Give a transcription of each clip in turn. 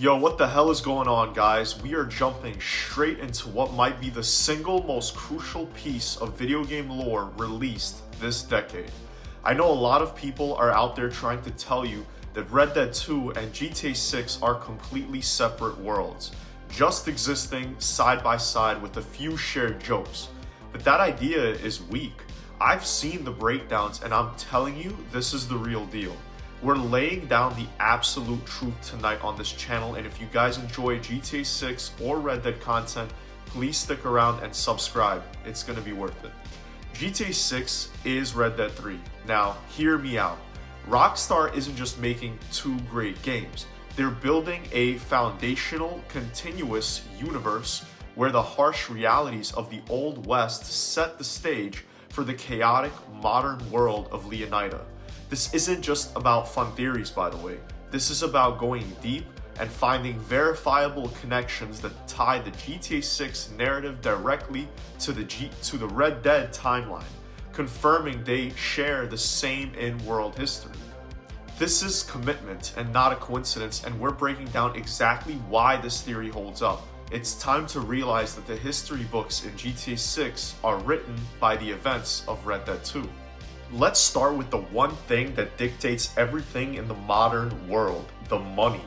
Yo, what the hell is going on, guys? We are jumping straight into what might be the single most crucial piece of video game lore released this decade. I know a lot of people are out there trying to tell you that Red Dead 2 and GTA 6 are completely separate worlds, just existing side by side with a few shared jokes. But that idea is weak. I've seen the breakdowns and I'm telling you, this is the real deal. We're laying down the absolute truth tonight on this channel, and if you guys enjoy GTA 6 or Red Dead content, please stick around and subscribe. It's gonna be worth it. GTA 6 is Red Dead 3. Now, hear me out. Rockstar isn't just making two great games. They're building a foundational, continuous universe where the harsh realities of the Old West set the stage for the chaotic modern world of Leonida. This isn't just about fun theories, by the way. This is about going deep and finding verifiable connections that tie the GTA 6 narrative directly to the Red Dead timeline, confirming they share the same in-world history. This is commitment and not a coincidence, and we're breaking down exactly why this theory holds up. It's time to realize that the history books in GTA 6 are written by the events of Red Dead 2. Let's start with the one thing that dictates everything in the modern world: the money.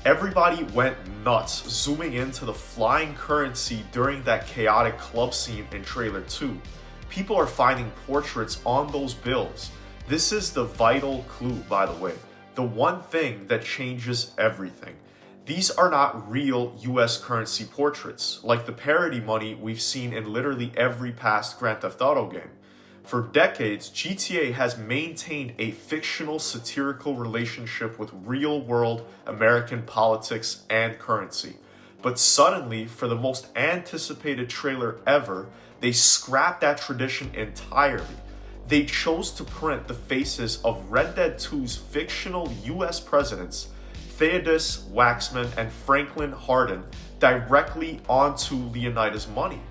Everybody went nuts zooming into the flying currency during that chaotic club scene in trailer 2. People are finding portraits on those bills. This is the vital clue, by the way, the one thing that changes everything. These are not real US currency portraits, like the parody money we've seen in literally every past Grand Theft Auto game. For decades, GTA has maintained a fictional satirical relationship with real-world American politics and currency. But suddenly, for the most anticipated trailer ever, they scrapped that tradition entirely. They chose to print the faces of Red Dead 2's fictional US presidents, Thaddeus, Waxman, and Franklin Hardin, directly onto Leonida's money.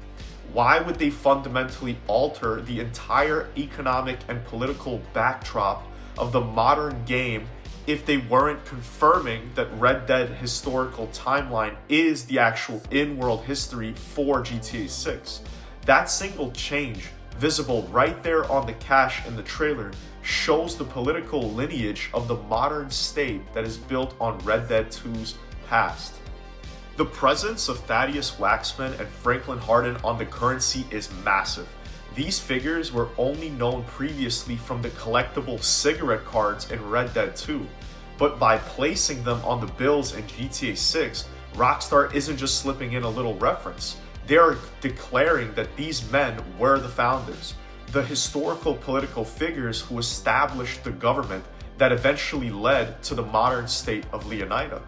Why would they fundamentally alter the entire economic and political backdrop of the modern game if they weren't confirming that Red Dead historical timeline is the actual in-world history for GTA 6? That single change, visible right there on the cash in the trailer, shows the political lineage of the modern state that is built on Red Dead 2's past. The presence of Thaddeus, Waxman, and Franklin Hardin on the currency is massive. These figures were only known previously from the collectible cigarette cards in Red Dead 2, but by placing them on the bills in GTA 6, Rockstar isn't just slipping in a little reference. They are declaring that these men were the founders, the historical political figures who established the government that eventually led to the modern state of Leonida.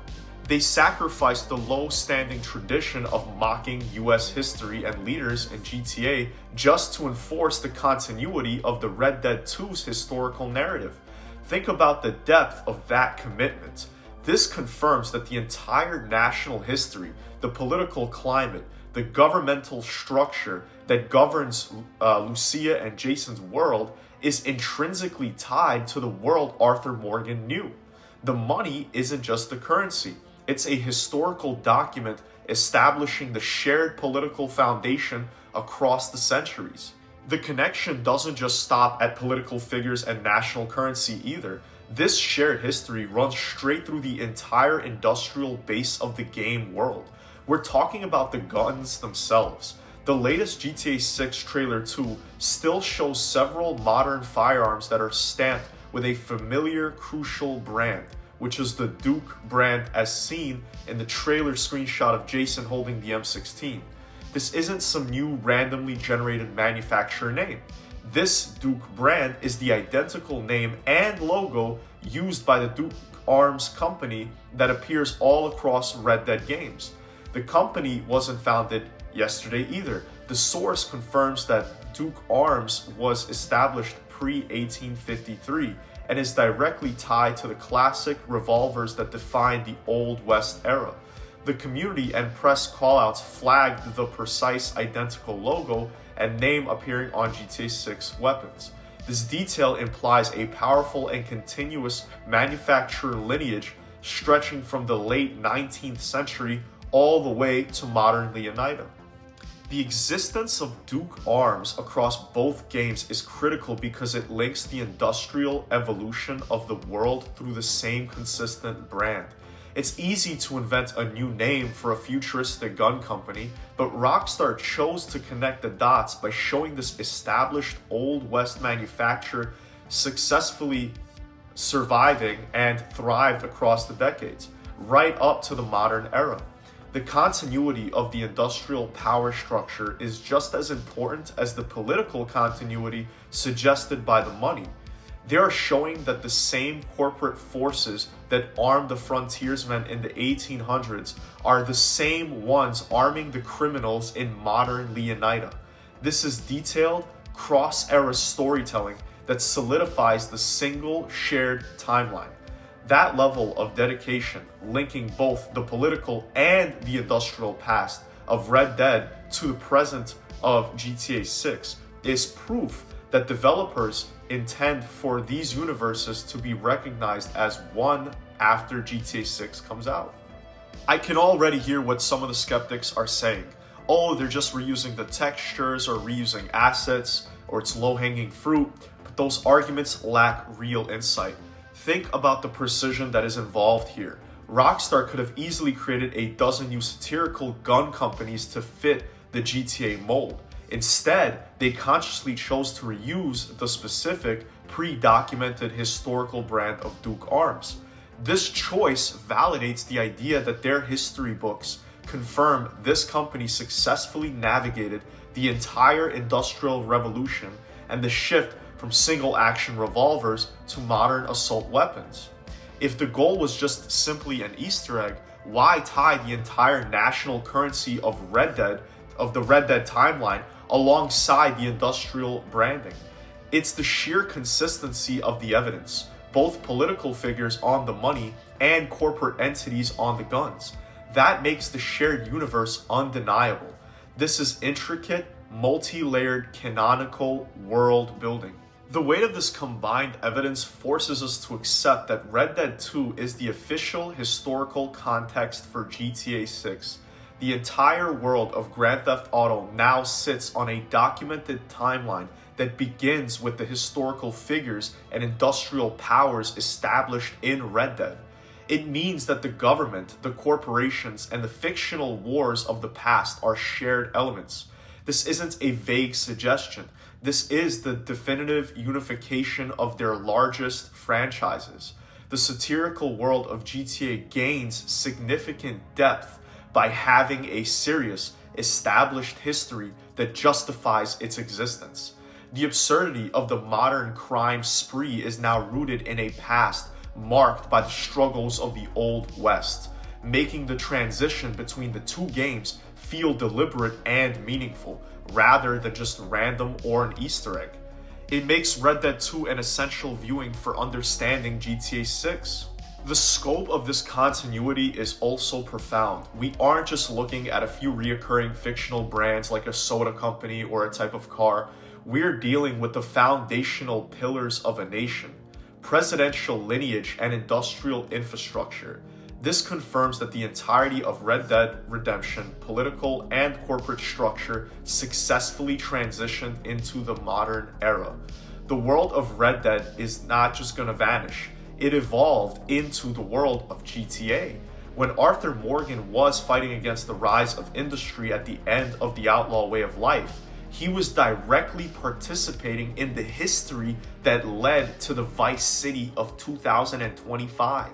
They sacrificed the low-standing tradition of mocking US history and leaders in GTA just to enforce the continuity of the Red Dead 2's historical narrative. Think about the depth of that commitment. This confirms that the entire national history, the political climate, the governmental structure that governs Lucia and Jason's world is intrinsically tied to the world Arthur Morgan knew. The money isn't just the currency. It's a historical document establishing the shared political foundation across the centuries. The connection doesn't just stop at political figures and national currency either. This shared history runs straight through the entire industrial base of the game world. We're talking about the guns themselves. The latest GTA 6 trailer 2 still shows several modern firearms that are stamped with a familiar, crucial brand, which is the Duke brand as seen in the trailer screenshot of Jason holding the M16. This isn't some new randomly generated manufacturer name. This Duke brand is the identical name and logo used by the Duke Arms company that appears all across Red Dead games. The company wasn't founded yesterday either. The source confirms that Duke Arms was established pre-1853 and is directly tied to the classic revolvers that defined the Old West era. The community and press callouts flagged the precise identical logo and name appearing on GTA 6 weapons. This detail implies a powerful and continuous manufacturer lineage stretching from the late 19th century all the way to modern Leonida. The existence of Duke arms across both games is critical because it links the industrial evolution of the world through the same consistent brand. It's easy to invent a new name for a futuristic gun company, but Rockstar chose to connect the dots by showing this established Old West manufacturer successfully surviving and thrived across the decades, right up to the modern era. The continuity of the industrial power structure is just as important as the political continuity suggested by the money. They are showing that the same corporate forces that armed the frontiersmen in the 1800s are the same ones arming the criminals in modern Leonida. This is detailed, cross-era storytelling that solidifies the single shared timeline. That level of dedication, linking both the political and the industrial past of Red Dead to the present of GTA 6, is proof that developers intend for these universes to be recognized as one after GTA 6 comes out. I can already hear what some of the skeptics are saying. Oh, they're just reusing the textures or reusing assets, or it's low-hanging fruit, but those arguments lack real insight. Think about the precision that is involved here. Rockstar could have easily created a dozen new satirical gun companies to fit the GTA mold. Instead, they consciously chose to reuse the specific, pre-documented historical brand of Duke arms. This choice validates the idea that their history books confirm this company successfully navigated the entire Industrial Revolution and the shift from single-action revolvers to modern assault weapons. If the goal was just simply an Easter egg, why tie the entire national currency of the Red Dead timeline alongside the industrial branding? It's the sheer consistency of the evidence, both political figures on the money and corporate entities on the guns. That makes the shared universe undeniable. This is intricate, multi-layered, canonical world building. The weight of this combined evidence forces us to accept that Red Dead 2 is the official historical context for GTA 6. The entire world of Grand Theft Auto now sits on a documented timeline that begins with the historical figures and industrial powers established in Red Dead. It means that the government, the corporations, and the fictional wars of the past are shared elements. This isn't a vague suggestion. This is the definitive unification of their largest franchises. The satirical world of GTA gains significant depth by having a serious, established history that justifies its existence. The absurdity of the modern crime spree is now rooted in a past marked by the struggles of the Old West, making the transition between the two games feel deliberate and meaningful, rather than just random or an Easter egg. It makes Red Dead 2 an essential viewing for understanding GTA 6. The scope of this continuity is also profound. We aren't just looking at a few reoccurring fictional brands like a soda company or a type of car. We're dealing with the foundational pillars of a nation, presidential lineage, and industrial infrastructure. This confirms that the entirety of Red Dead Redemption political and corporate structure successfully transitioned into the modern era. The world of Red Dead is not just going to vanish. It evolved into the world of GTA. When Arthur Morgan was fighting against the rise of industry at the end of the outlaw way of life, he was directly participating in the history that led to the Vice City of 2025.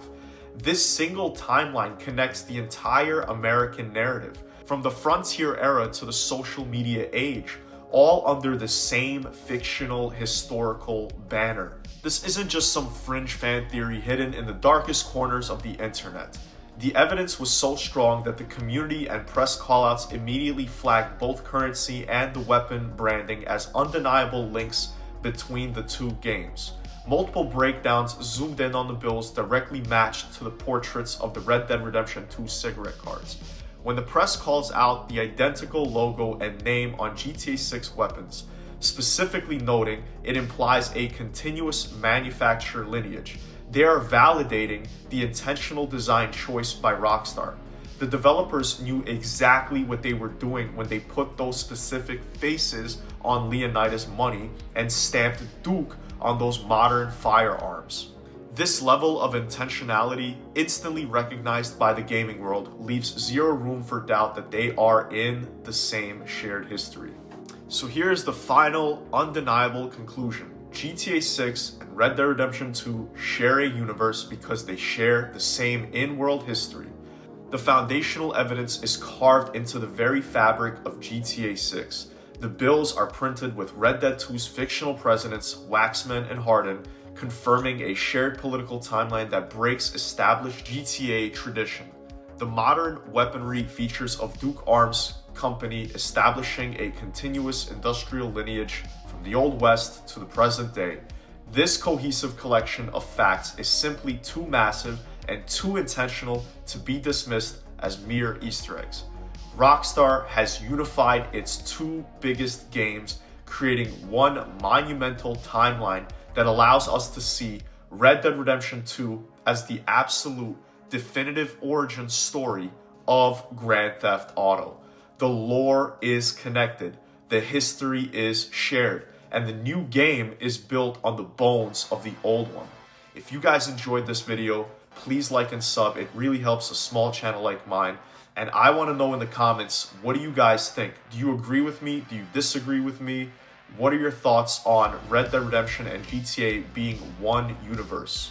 This single timeline connects the entire American narrative, from the frontier era to the social media age, all under the same fictional historical banner. This isn't just some fringe fan theory hidden in the darkest corners of the internet. The evidence was so strong that the community and press callouts immediately flagged both currency and the weapon branding as undeniable links between the two games. Multiple breakdowns zoomed in on the bills directly matched to the portraits of the Red Dead Redemption 2 cigarette cards. When the press calls out the identical logo and name on GTA 6 weapons, specifically noting it implies a continuous manufacturer lineage, They are validating the intentional design choice by Rockstar. The developers knew exactly what they were doing when they put those specific faces on Leonida's money and stamped Duke on those modern firearms. This level of intentionality, instantly recognized by the gaming world, leaves zero room for doubt that they are in the same shared history. So here's the final, undeniable conclusion. GTA 6 and Red Dead Redemption 2 share a universe because they share the same in-world history. The foundational evidence is carved into the very fabric of GTA 6. The bills are printed with Red Dead 2's fictional presidents, Waxman and Hardin, confirming a shared political timeline that breaks established GTA tradition. The modern weaponry features of Duke Arms Company establishing a continuous industrial lineage from the Old West to the present day. This cohesive collection of facts is simply too massive and too intentional to be dismissed as mere Easter eggs. Rockstar has unified its two biggest games, creating one monumental timeline that allows us to see Red Dead Redemption 2 as the absolute definitive origin story of Grand Theft Auto. The lore is connected, the history is shared, and the new game is built on the bones of the old one. If you guys enjoyed this video, please like and sub. It really helps a small channel like mine. And I want to know in the comments, what do you guys think? Do you agree with me? Do you disagree with me? What are your thoughts on Red Dead Redemption and GTA being one universe?